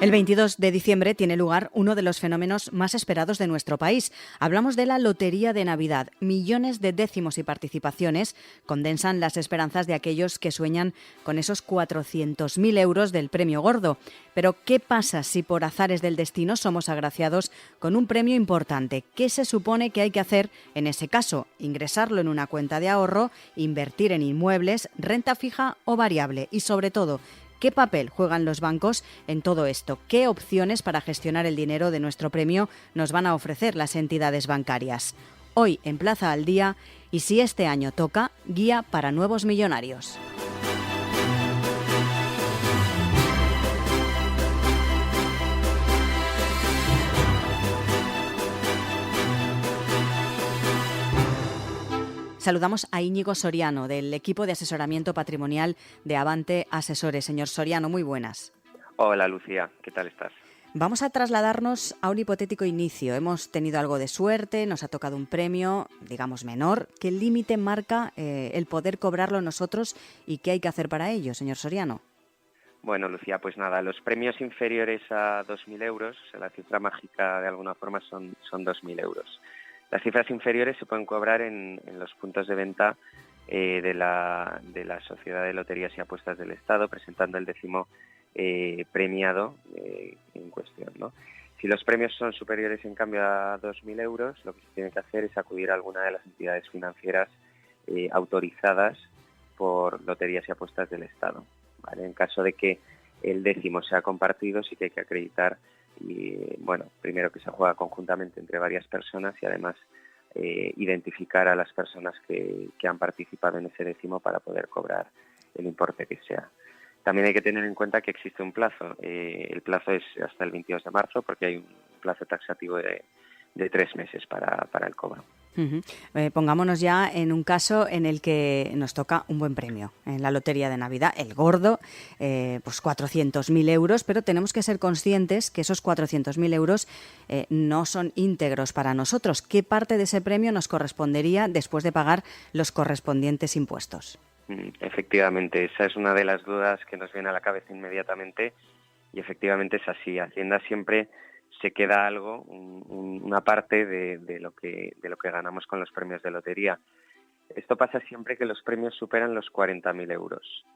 El 22 de diciembre tiene lugar uno de los fenómenos más esperados de nuestro país. Hablamos de la Lotería de Navidad. Millones de décimos y participaciones condensan las esperanzas de aquellos que sueñan con esos 400.000 euros del premio gordo. Pero, ¿qué pasa si por azares del destino somos agraciados con un premio importante? ¿Qué se supone que hay que hacer en ese caso? ¿Ingresarlo en una cuenta de ahorro, invertir en inmuebles, renta fija o variable? Y sobre todo, ¿qué papel juegan los bancos en todo esto? ¿Qué opciones para gestionar el dinero de nuestro premio nos van a ofrecer las entidades bancarias? Hoy en Plaza al Día, y si este año toca, guía para nuevos millonarios. Saludamos a Íñigo Soriano, del equipo de asesoramiento patrimonial de Avante Asesores. Señor Soriano, muy buenas. Hola Lucía, ¿qué tal estás? Vamos a trasladarnos a un hipotético inicio. Hemos tenido algo de suerte, nos ha tocado un premio, digamos, menor. ¿Qué límite marca el poder cobrarlo nosotros y qué hay que hacer para ello, señor Soriano? Bueno, Lucía, pues nada, los premios inferiores a 2.000 euros, la cifra mágica de alguna forma son 2.000 euros. Las cifras inferiores se pueden cobrar en los puntos de venta de la Sociedad de Loterías y Apuestas del Estado, presentando el décimo premiado en cuestión, ¿no? Si los premios son superiores, en cambio, a 2.000 euros, lo que se tiene que hacer es acudir a alguna de las entidades financieras autorizadas por Loterías y Apuestas del Estado, ¿vale? En caso de que el décimo sea compartido, sí que hay que acreditar, y bueno, primero que se juega conjuntamente entre varias personas y además identificar a las personas que han participado en ese décimo para poder cobrar el importe que sea. También hay que tener en cuenta que existe un plazo. El plazo es hasta el 22 de marzo porque hay un plazo taxativo de 3 meses para el cobro. Pongámonos ya en un caso en el que nos toca un buen premio en la Lotería de Navidad, el gordo, pues 400.000 euros, pero tenemos que ser conscientes que esos 400.000 euros no son íntegros para nosotros. ¿Qué parte de ese premio nos correspondería después de pagar los correspondientes impuestos? Efectivamente, esa es una de las dudas que nos viene a la cabeza inmediatamente y efectivamente es así. Hacienda siempre se queda algo, una parte de lo que ganamos con los premios de lotería. Esto pasa siempre que los premios superan los 40.000 euros.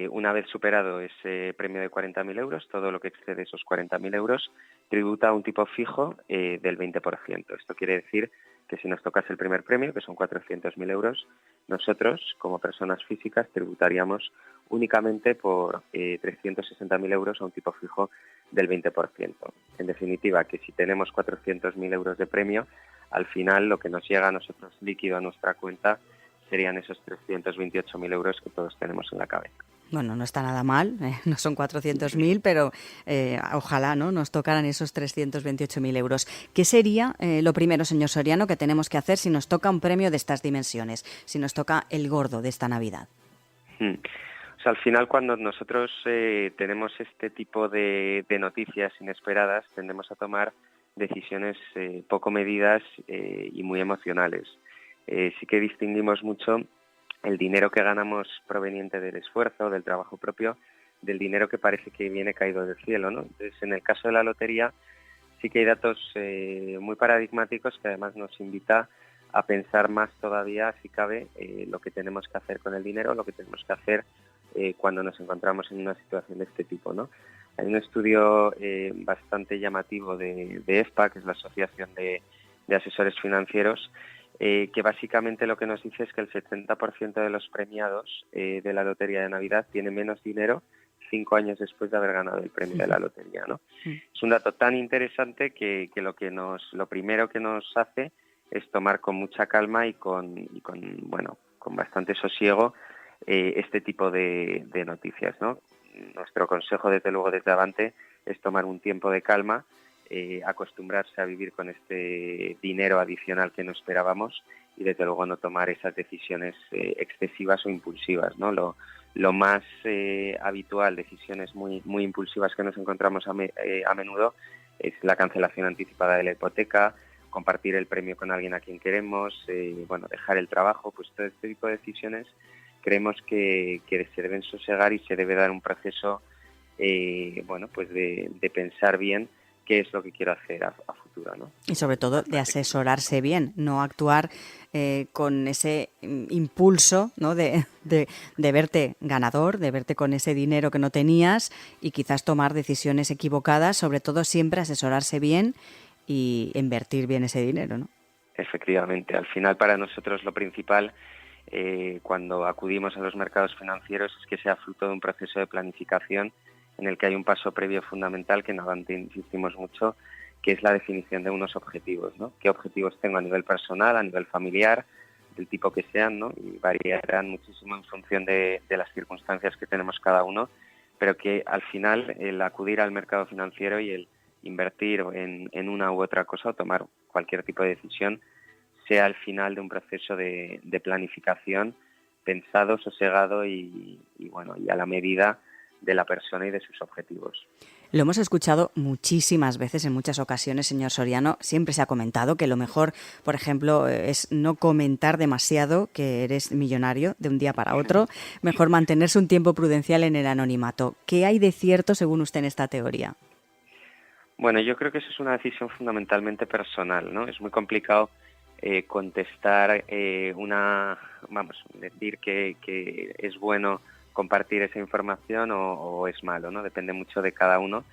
Una vez superado ese premio de 40.000 euros, todo lo que excede esos 40.000 euros tributa a un tipo fijo del 20%. Esto quiere decir que si nos tocase el primer premio, que son 400.000 euros, nosotros, como personas físicas, tributaríamos únicamente por 360.000 euros a un tipo fijo del 20%. En definitiva, que si tenemos 400.000 euros de premio, al final lo que nos llega a nosotros líquido a nuestra cuenta serían esos 328.000 euros que todos tenemos en la cabeza. Bueno, no está nada mal, no son 400.000, pero ojalá no nos tocaran esos 328.000 euros. ¿Qué sería lo primero, señor Soriano, que tenemos que hacer si nos toca un premio de estas dimensiones, si nos toca el gordo de esta Navidad? O sea, al final, cuando nosotros tenemos este tipo de noticias inesperadas, tendemos a tomar decisiones poco medidas y muy emocionales. Sí que distinguimos mucho el dinero que ganamos proveniente del esfuerzo, del trabajo propio, del dinero que parece que viene caído del cielo, ¿no? Entonces, en el caso de la lotería, sí que hay datos muy paradigmáticos que además nos invita a pensar más todavía, si cabe, lo que tenemos que hacer con el dinero, lo que tenemos que hacer cuando nos encontramos en una situación de este tipo, ¿no? Hay un estudio bastante llamativo de EFPA, que es la Asociación de Asesores Financieros, que básicamente lo que nos dice es que el 70% de los premiados de la Lotería de Navidad tiene menos dinero 5 años después de haber ganado el premio de la lotería, ¿no? Es un dato tan interesante que lo primero que nos hace es tomar con mucha calma y con bastante sosiego este tipo de noticias, ¿no? Nuestro consejo, desde luego, desde Avante, es tomar un tiempo de calma, acostumbrarse a vivir con este dinero adicional que no esperábamos y desde luego no tomar esas decisiones excesivas o impulsivas, ¿no? Lo más habitual, decisiones muy, muy impulsivas que nos encontramos a menudo, es la cancelación anticipada de la hipoteca, compartir el premio con alguien a quien queremos, dejar el trabajo. Pues todo este tipo de decisiones creemos que se deben sosegar y se debe dar un proceso pues de pensar bien qué es lo que quiero hacer a futuro, ¿no? Y sobre todo de asesorarse bien, no actuar con ese impulso, ¿no? de verte ganador, de verte con ese dinero que no tenías y quizás tomar decisiones equivocadas, sobre todo siempre asesorarse bien y invertir bien ese dinero, ¿no? Efectivamente, al final para nosotros lo principal cuando acudimos a los mercados financieros es que sea fruto de un proceso de planificación en el que hay un paso previo fundamental que en Avante insistimos mucho, que es la definición de unos objetivos, ¿no? ¿Qué objetivos tengo a nivel personal, a nivel familiar, del tipo que sean, ¿no? Y variarán muchísimo en función de las circunstancias que tenemos cada uno, pero que al final el acudir al mercado financiero y el invertir en una u otra cosa o tomar cualquier tipo de decisión sea al final de un proceso de planificación pensado, sosegado y a la medida de la persona y de sus objetivos. Lo hemos escuchado muchísimas veces, en muchas ocasiones, señor Soriano. Siempre se ha comentado que lo mejor, por ejemplo, es no comentar demasiado que eres millonario de un día para otro. Mejor mantenerse un tiempo prudencial en el anonimato. ¿Qué hay de cierto según usted en esta teoría? Bueno, yo creo que eso es una decisión fundamentalmente personal, ¿no? Es muy complicado contestar decir que es bueno compartir esa información o es malo, ¿no? Depende mucho de cada uno.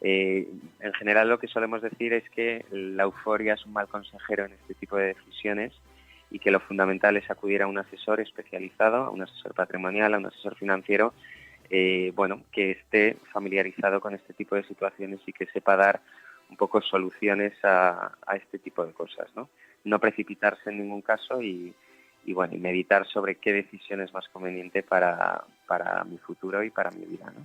En general lo que solemos decir es que la euforia es un mal consejero en este tipo de decisiones y que lo fundamental es acudir a un asesor especializado, a un asesor patrimonial, a un asesor financiero, que esté familiarizado con este tipo de situaciones y que sepa dar un poco soluciones a este tipo de cosas, ¿no? No precipitarse en ningún caso y meditar sobre qué decisión es más conveniente para mi futuro y para mi vida, ¿no?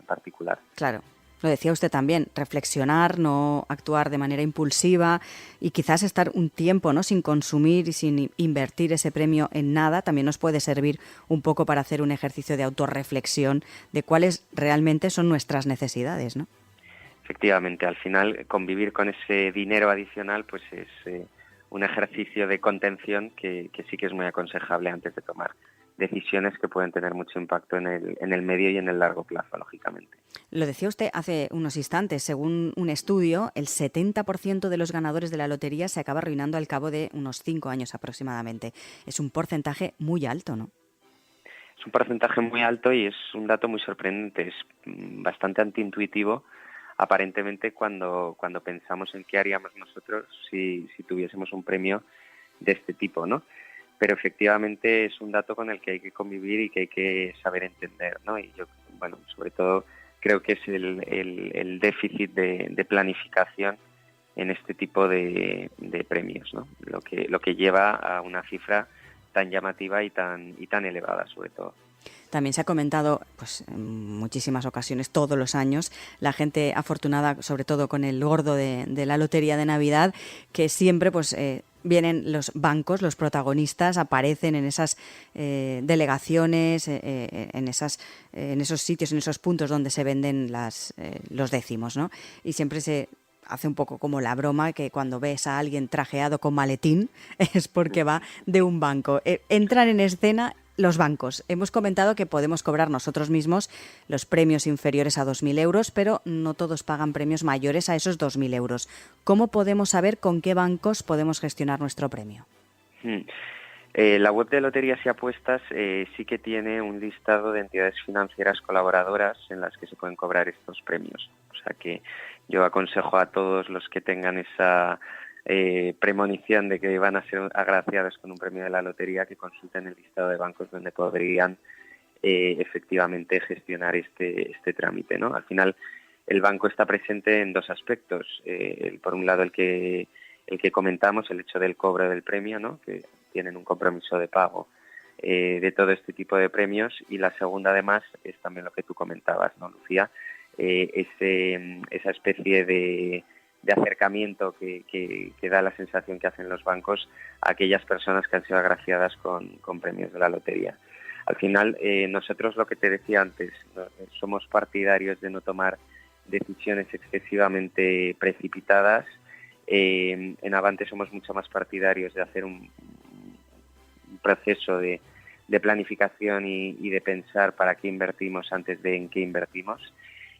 En particular. Claro. Lo decía usted también, reflexionar, no actuar de manera impulsiva y quizás estar un tiempo, ¿no?, sin consumir y sin invertir ese premio en nada también nos puede servir un poco para hacer un ejercicio de autorreflexión de cuáles realmente son nuestras necesidades, ¿no? Efectivamente, al final convivir con ese dinero adicional pues es un ejercicio de contención que sí que es muy aconsejable antes de tomar decisiones que pueden tener mucho impacto en el medio y en el largo plazo, lógicamente. Lo decía usted hace unos instantes, según un estudio, el 70% de los ganadores de la lotería se acaba arruinando al cabo de unos 5 años aproximadamente. Es un porcentaje muy alto, ¿no? Es un porcentaje muy alto y es un dato muy sorprendente, es bastante antiintuitivo aparentemente cuando pensamos en qué haríamos nosotros si tuviésemos un premio de este tipo, ¿no? Pero efectivamente es un dato con el que hay que convivir y que hay que saber entender, ¿no? Y yo, sobre todo creo que es el déficit de planificación en este tipo de premios, ¿no? Lo que lleva a una cifra tan llamativa y tan elevada, sobre todo. También se ha comentado, pues, en muchísimas ocasiones, todos los años, la gente afortunada, sobre todo con el gordo de la lotería de Navidad, que siempre, pues, vienen los bancos, los protagonistas, aparecen en esas delegaciones, en esos sitios, en esos puntos donde se venden los décimos, ¿no? Y siempre se hace un poco como la broma que cuando ves a alguien trajeado con maletín es porque va de un banco. Entran en escena los bancos. Hemos comentado que podemos cobrar nosotros mismos los premios inferiores a 2.000 euros, pero no todos pagan premios mayores a esos 2.000 euros. ¿Cómo podemos saber con qué bancos podemos gestionar nuestro premio? La web de Loterías y Apuestas sí que tiene un listado de entidades financieras colaboradoras en las que se pueden cobrar estos premios. O sea que yo aconsejo a todos los que tengan esa premonición de que van a ser agraciados con un premio de la lotería que consulten el listado de bancos donde podrían efectivamente gestionar este trámite, ¿no? Al final el banco está presente en dos aspectos. Por un lado el que comentamos, el hecho del cobro del premio, ¿no?, que tienen un compromiso de pago de todo este tipo de premios, y la segunda además es también lo que tú comentabas, ¿no, Lucía? Esa especie de acercamiento que da la sensación que hacen los bancos a aquellas personas que han sido agraciadas con premios de la lotería. Al final, nosotros, lo que te decía antes, somos partidarios de no tomar decisiones excesivamente precipitadas. En Avante somos mucho más partidarios de hacer un proceso de planificación y de pensar para qué invertimos antes de en qué invertimos.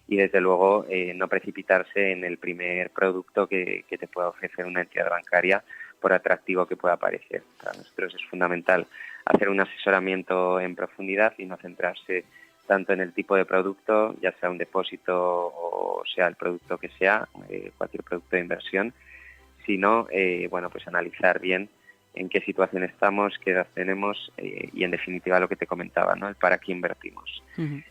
Y desde luego no precipitarse en el primer producto que te pueda ofrecer una entidad bancaria, por atractivo que pueda parecer. Para nosotros es fundamental hacer un asesoramiento en profundidad y no centrarse tanto en el tipo de producto, ya sea un depósito o sea el producto que sea, cualquier producto de inversión, sino pues analizar bien en qué situación estamos, qué edad tenemos y en definitiva lo que te comentaba, ¿no? El para qué invertimos. Ujú.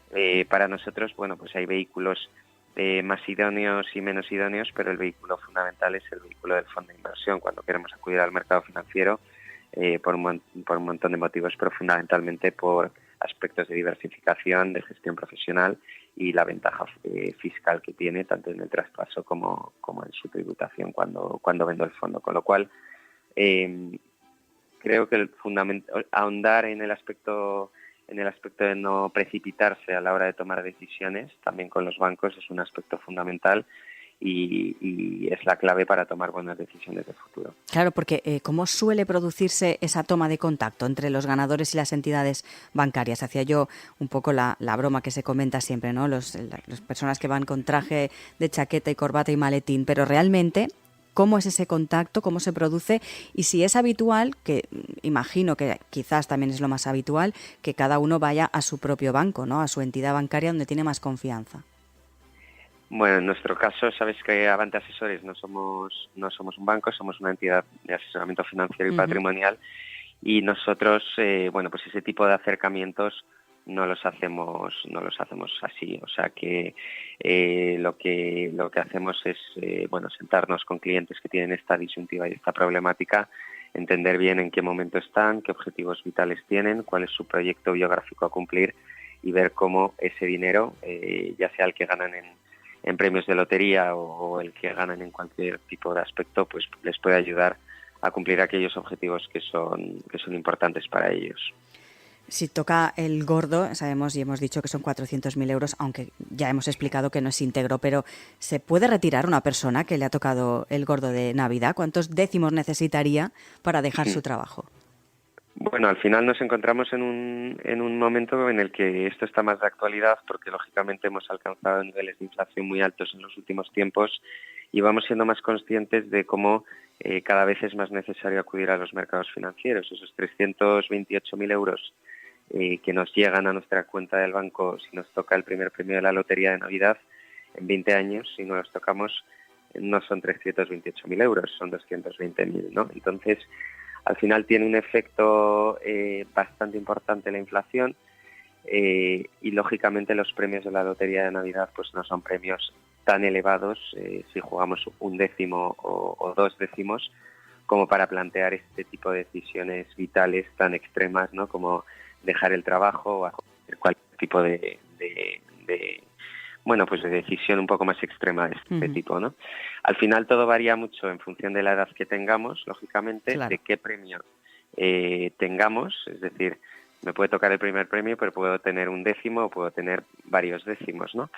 Para nosotros, pues hay vehículos más idóneos y menos idóneos, pero el vehículo fundamental es el vehículo del fondo de inversión cuando queremos acudir al mercado financiero por un montón de motivos, pero fundamentalmente por aspectos de diversificación, de gestión profesional y la ventaja fiscal que tiene tanto en el traspaso como en su tributación cuando vendo el fondo. Con lo cual, creo que el ahondar en el aspecto de no precipitarse a la hora de tomar decisiones, también con los bancos, es un aspecto fundamental y es la clave para tomar buenas decisiones de futuro. Claro, porque ¿cómo suele producirse esa toma de contacto entre los ganadores y las entidades bancarias? Hacía yo un poco la broma que se comenta siempre, ¿no? Las personas que van con traje de chaqueta y corbata y maletín, pero realmente, ¿cómo es ese contacto? ¿Cómo se produce? Y si es habitual, que imagino que quizás también es lo más habitual, que cada uno vaya a su propio banco, ¿no? A su entidad bancaria donde tiene más confianza. Bueno, en nuestro caso, sabes que Avante Asesores no somos un banco, somos una entidad de asesoramiento financiero y patrimonial, y nosotros, pues ese tipo de acercamientos no los hacemos así. O sea que lo que hacemos es sentarnos con clientes que tienen esta disyuntiva y esta problemática, entender bien en qué momento están, qué objetivos vitales tienen, cuál es su proyecto biográfico a cumplir y ver cómo ese dinero, ya sea el que ganan en premios de lotería o el que ganan en cualquier tipo de aspecto, pues les puede ayudar a cumplir aquellos objetivos que son importantes para ellos. Si toca el gordo, sabemos y hemos dicho que son 400.000 euros, aunque ya hemos explicado que no es íntegro, pero ¿se puede retirar una persona que le ha tocado el gordo de Navidad? ¿Cuántos décimos necesitaría para dejar su trabajo? Bueno, al final nos encontramos en un momento en el que esto está más de actualidad porque lógicamente hemos alcanzado niveles de inflación muy altos en los últimos tiempos y vamos siendo más conscientes de cómo cada vez es más necesario acudir a los mercados financieros. Esos 328.000 euros que nos llegan a nuestra cuenta del banco si nos toca el primer premio de la lotería de Navidad, en 20 años, si no los tocamos, no son 328.000 euros, son 220.000, ¿no? Entonces, al final tiene un efecto bastante importante la inflación y lógicamente los premios de la lotería de Navidad pues no son premios tan elevados si jugamos un décimo o dos décimos como para plantear este tipo de decisiones vitales tan extremas, ¿no? Como dejar el trabajo o hacer cualquier tipo de decisión un poco más extrema de este tipo, ¿no? Al final todo varía mucho en función de la edad que tengamos, lógicamente, claro, de qué premio tengamos, es decir, me puede tocar el primer premio, pero puedo tener un décimo o puedo tener varios décimos, ¿no?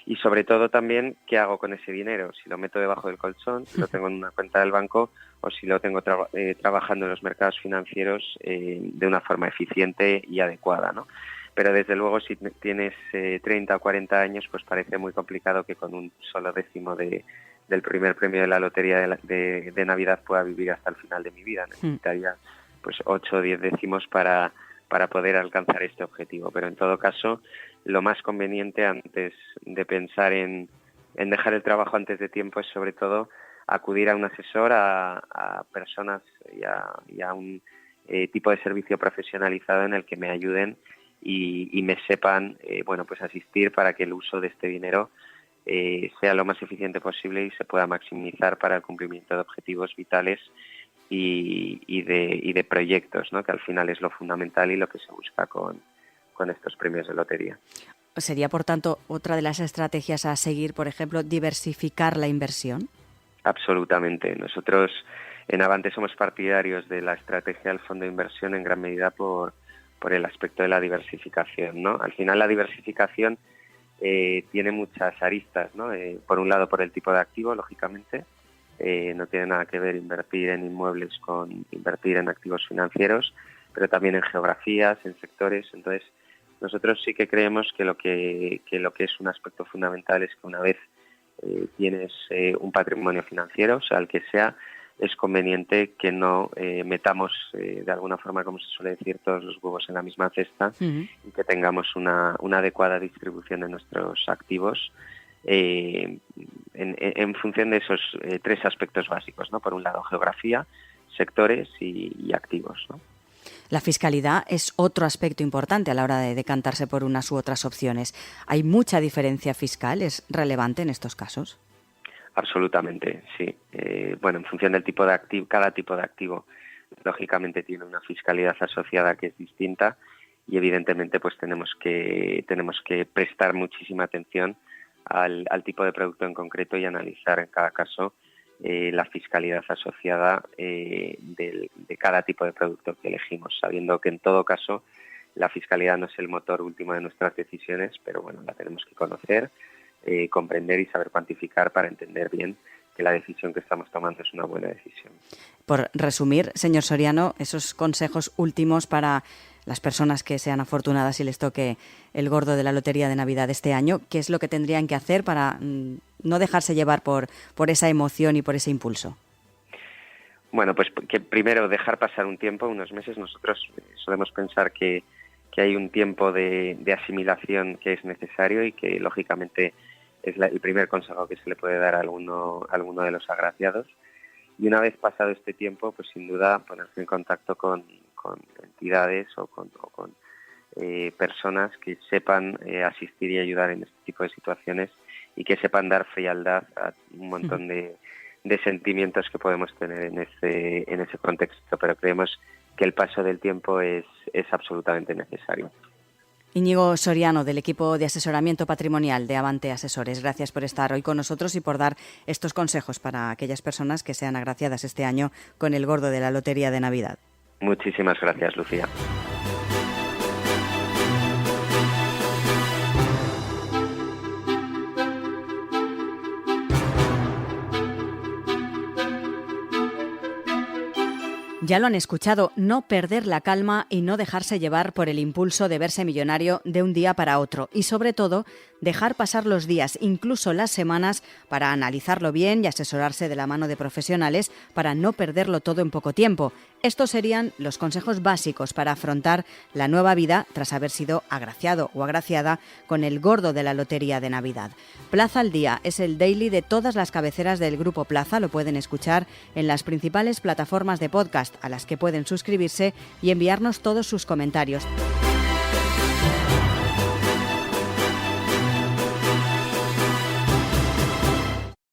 Y sobre todo también, ¿qué hago con ese dinero? Si lo meto debajo del colchón, si lo tengo en una cuenta del banco o si lo tengo trabajando en los mercados financieros de una forma eficiente y adecuada, ¿no? Pero desde luego si tienes 30 o 40 años, pues parece muy complicado que con un solo décimo del primer premio de la lotería de Navidad pueda vivir hasta el final de mi vida. Necesitaría pues 8 o 10 décimos para poder alcanzar este objetivo. Pero en todo caso, lo más conveniente antes de pensar en dejar el trabajo antes de tiempo es sobre todo acudir a un asesor, a personas y a un tipo de servicio profesionalizado en el que me ayuden y me sepan pues asistir para que el uso de este dinero sea lo más eficiente posible y se pueda maximizar para el cumplimiento de objetivos vitales y de proyectos, ¿no? Que al final es lo fundamental y lo que se busca con estos premios de lotería. ¿Sería, por tanto, otra de las estrategias a seguir, por ejemplo, diversificar la inversión? Absolutamente. Nosotros en Avante somos partidarios de la estrategia del fondo de inversión en gran medida por el aspecto de la diversificación, ¿no? Al final la diversificación tiene muchas aristas, ¿no? Por un lado por el tipo de activo, lógicamente, no tiene nada que ver invertir en inmuebles con invertir en activos financieros, pero también en geografías, en sectores. Entonces, nosotros sí que creemos que lo que es un aspecto fundamental es que una vez tienes un patrimonio financiero, sea el que sea, es conveniente que no metamos de alguna forma, como se suele decir, todos los huevos en la misma cesta y que tengamos una adecuada distribución de nuestros activos en función de esos tres aspectos básicos, ¿no? Por un lado, geografía, sectores y activos, ¿no? La fiscalidad es otro aspecto importante a la hora de decantarse por unas u otras opciones. ¿Hay mucha diferencia fiscal? ¿Es relevante en estos casos? Absolutamente, sí. Bueno, en función del tipo de activo, cada tipo de activo, lógicamente tiene una fiscalidad asociada que es distinta y evidentemente pues tenemos que prestar muchísima atención al tipo de producto en concreto y analizar en cada caso la fiscalidad asociada de cada tipo de producto que elegimos, sabiendo que en todo caso la fiscalidad no es el motor último de nuestras decisiones, pero bueno, la tenemos que conocer, comprender y saber cuantificar para entender bien que la decisión que estamos tomando es una buena decisión. Por resumir, señor Soriano, esos consejos últimos para las personas que sean afortunadas y les toque el gordo de la Lotería de Navidad este año, ¿qué es lo que tendrían que hacer para no dejarse llevar por esa emoción y por ese impulso? Bueno, pues que primero dejar pasar un tiempo, unos meses. Nosotros solemos pensar que hay un tiempo de asimilación que es necesario y que lógicamente es el primer consejo que se le puede dar a alguno de los agraciados. Y una vez pasado este tiempo, pues sin duda ponerse en contacto con entidades o con personas que sepan asistir y ayudar en este tipo de situaciones y que sepan dar frialdad a un montón de sentimientos que podemos tener en ese contexto, pero creemos que el paso del tiempo es absolutamente necesario. Íñigo Soriano, del equipo de asesoramiento patrimonial de Avante Asesores, gracias por estar hoy con nosotros y por dar estos consejos para aquellas personas que sean agraciadas este año con el gordo de la Lotería de Navidad. Muchísimas gracias, Lucía. Ya lo han escuchado, no perder la calma y no dejarse llevar por el impulso de verse millonario de un día para otro. Y sobre todo, dejar pasar los días, incluso las semanas, para analizarlo bien y asesorarse de la mano de profesionales para no perderlo todo en poco tiempo. Estos serían los consejos básicos para afrontar la nueva vida tras haber sido agraciado o agraciada con el gordo de la Lotería de Navidad. Plaza al Día es el daily de todas las cabeceras del Grupo Plaza. Lo pueden escuchar en las principales plataformas de podcast a las que pueden suscribirse y enviarnos todos sus comentarios.